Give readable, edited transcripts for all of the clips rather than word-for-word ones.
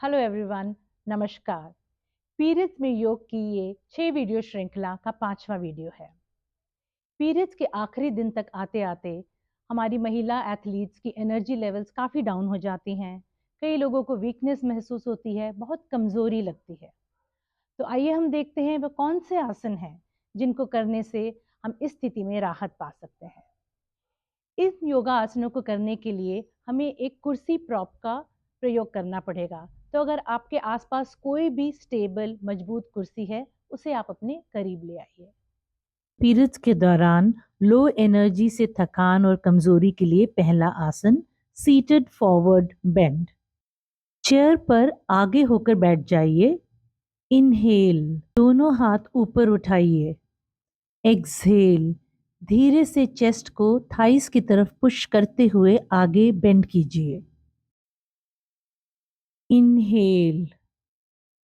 Hello everyone, नमस्कार। Periods में योग की ये 6 वीडियो श्रृंखला का 5वां वीडियो है। पीरियड्स के आखिरी दिन तक आते-आते हमारी महिला एथलीट्स की एनर्जी लेवल्स काफ़ी डाउन हो जाती हैं। कई लोगों को वीकनेस महसूस होती है, बहुत कमज़ोरी लगती है। तो आइए हम देखते हैं वो कौन से आसन हैं जिनको करने से हम इस स्थिति में राहत पा सकते हैं। इन योगा आसनों को करने के लिए हमें एक कुर्सी प्रॉप का प्रयोग करना पड़ेगा। तो अगर आपके आसपास कोई भी स्टेबल मजबूत कुर्सी है, उसे आप अपने करीब ले आइए। पीरियड्स के दौरान लो एनर्जी से थकान और कमजोरी के लिए पहला आसन सीटेड फॉरवर्ड बेंड। चेयर पर आगे होकर बैठ जाइए। इनहेल, दोनों हाथ ऊपर उठाइए। एक्सहेल, धीरे से चेस्ट को थाइस की तरफ पुश करते हुए आगे बेंड कीजिए। इनहेल,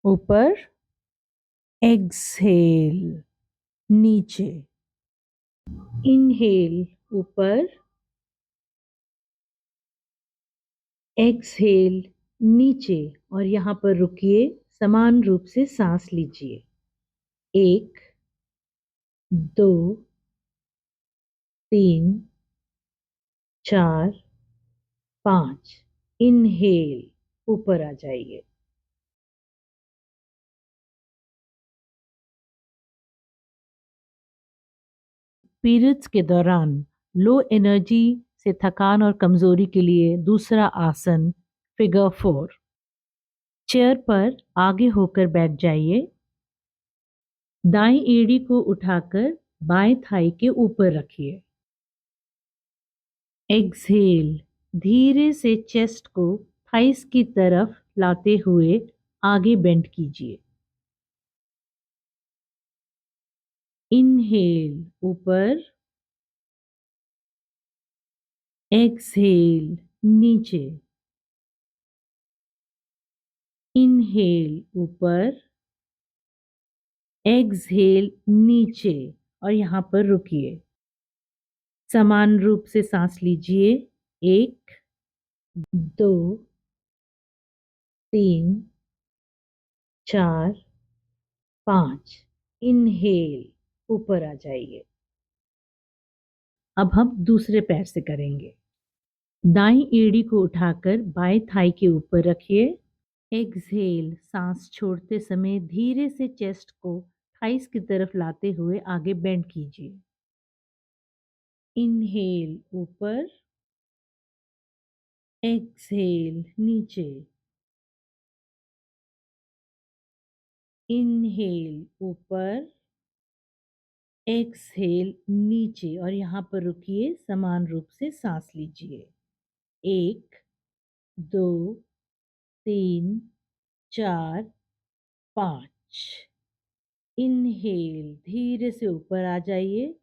ऊपर। एक्सहेल, नीचे। इनहेल, ऊपर। एक्सहेल, नीचे। और यहाँ पर रुकिए, समान रूप से सांस लीजिए। 1, 2, 3, 4, 5। इनहेल, ऊपर आ जाइए। पीरियड्स के दौरान लो एनर्जी से थकान और कमजोरी के लिए दूसरा आसन फिगर 4। चेयर पर आगे होकर बैठ जाइए। दाईं एड़ी को उठाकर बाएं थाई के ऊपर रखिए। एक्सहेल, धीरे से चेस्ट को थाइस की तरफ लाते हुए आगे बेंड कीजिए। इनहेल, ऊपर। एक्सहेल, नीचे। इनहेल, ऊपर। एक्सहेल, नीचे। और यहाँ पर रुकिए, समान रूप से सांस लीजिए। 1, 2, 3, 4, 5। इनहेल, ऊपर आ जाइए। अब हम दूसरे पैर से करेंगे। दाईं एड़ी को उठाकर बाएं थाई के ऊपर रखिए। एक्सहेल, सांस छोड़ते समय धीरे से चेस्ट को थाइस की तरफ लाते हुए आगे बेंड कीजिए। इनहेल, ऊपर। एक्सहेल, नीचे। इनहेल, ऊपर। एक्सहेल, नीचे। और यहाँ पर रुकिए, समान रूप से सांस लीजिए। 1, 2, 3, 4, 5। इनहेल, धीरे से ऊपर आ जाइए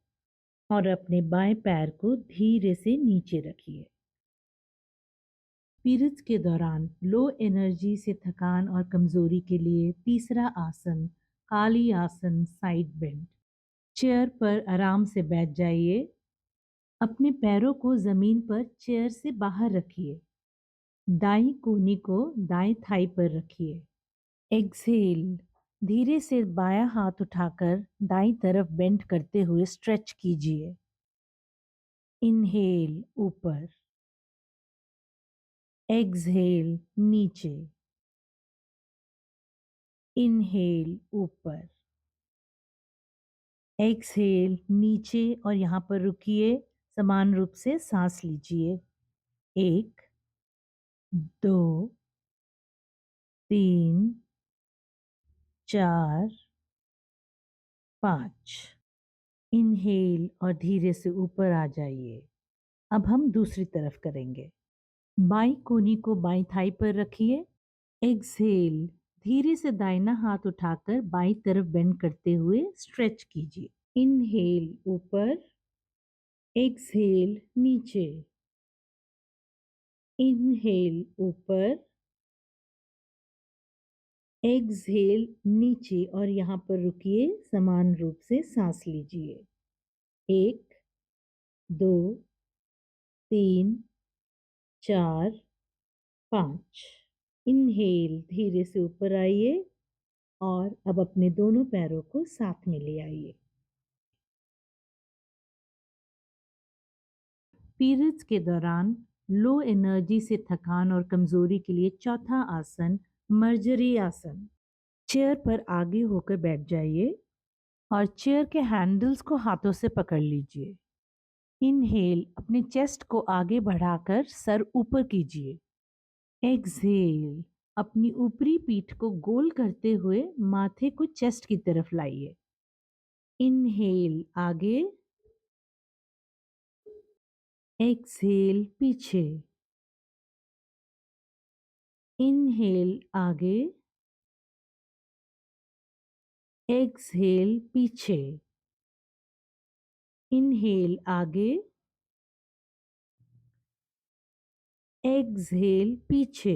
और अपने बाएं पैर को धीरे से नीचे रखिए। पीरियड्स के दौरान लो एनर्जी से थकान और कमजोरी के लिए तीसरा आसन काली आसन साइड बेंड। चेयर पर आराम से बैठ जाइए। अपने पैरों को जमीन पर चेयर से बाहर रखिए। दाईं कोहनी को दाएं थाई पर रखिए। एक्सहेल, धीरे से बायां हाथ उठाकर दाईं तरफ बेंड करते हुए स्ट्रेच कीजिए। इनहेल, ऊपर। एक्सहेल, नीचे। इनहेल, ऊपर। एक्सहेल, नीचे। और यहाँ पर रुकिए, समान रूप से सांस लीजिए। 1, 2, 3, 4, 5। इनहेल और धीरे से ऊपर आ जाइए। अब हम दूसरी तरफ करेंगे। बाईं कोहनी को बाईं थाई पर रखिए। एक्सहेल, धीरे से दाहिना हाथ उठाकर बाईं तरफ बेंड करते हुए स्ट्रेच कीजिए। इनहेल, ऊपर। एक्सहेल, नीचे। इनहेल, ऊपर। एक्सहेल, नीचे। और यहाँ पर रुकिए, समान रूप से सांस लीजिए। 1, 2, 3, 4, 5। इनहेल, धीरे से ऊपर आइए और अब अपने दोनों पैरों को साथ में ले आइए। पीरियड्स के दौरान लो एनर्जी से थकान और कमजोरी के लिए चौथा आसन मर्जरी आसन। चेयर पर आगे होकर बैठ जाइए और चेयर के हैंडल्स को हाथों से पकड़ लीजिए। इनहेल, अपने चेस्ट को आगे बढ़ाकर सर ऊपर कीजिए। एक्सहेल, अपनी ऊपरी पीठ को गोल करते हुए माथे को चेस्ट की तरफ लाइए। इनहेल, आगे। एक्सहेल, पीछे। इनहेल, आगे। एक्सहेल, पीछे। इनहेल, आगे। एक्सहेल, पीछे।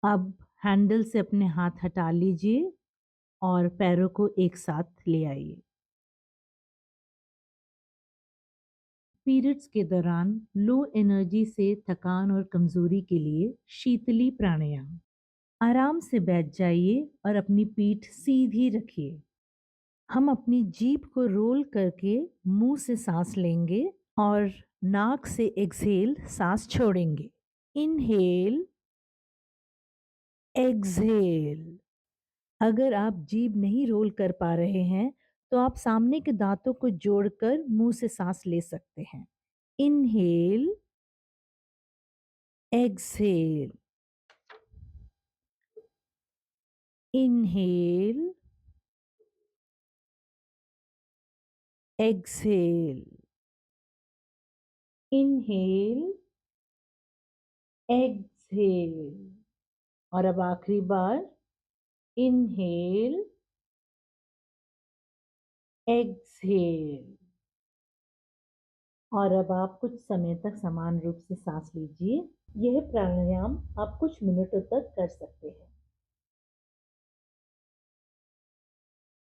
अब हैंडल से अपने हाथ हटा लीजिए और पैरों को एक साथ ले आइए। पीरियड्स के दौरान लो एनर्जी से थकान और कमजोरी के लिए शीतली प्राणायाम। आराम से बैठ जाइए और अपनी पीठ सीधी रखिए। हम अपनी जीभ को रोल करके मुंह से सांस लेंगे और नाक से एक्सहेल सांस छोड़ेंगे। Inhale, exhale. अगर आप जीभ नहीं रोल कर पा रहे हैं तो आप सामने के दांतों को जोड़कर मुंह से सांस ले सकते हैं। Inhale, exhale. Inhale, exhale. Inhale, exhale. और अब आखिरी बार, इनहेल, एक्सहेल। और अब आप कुछ समय तक समान रूप से सांस लीजिए। यह प्राणायाम आप कुछ मिनटों तक कर सकते हैं।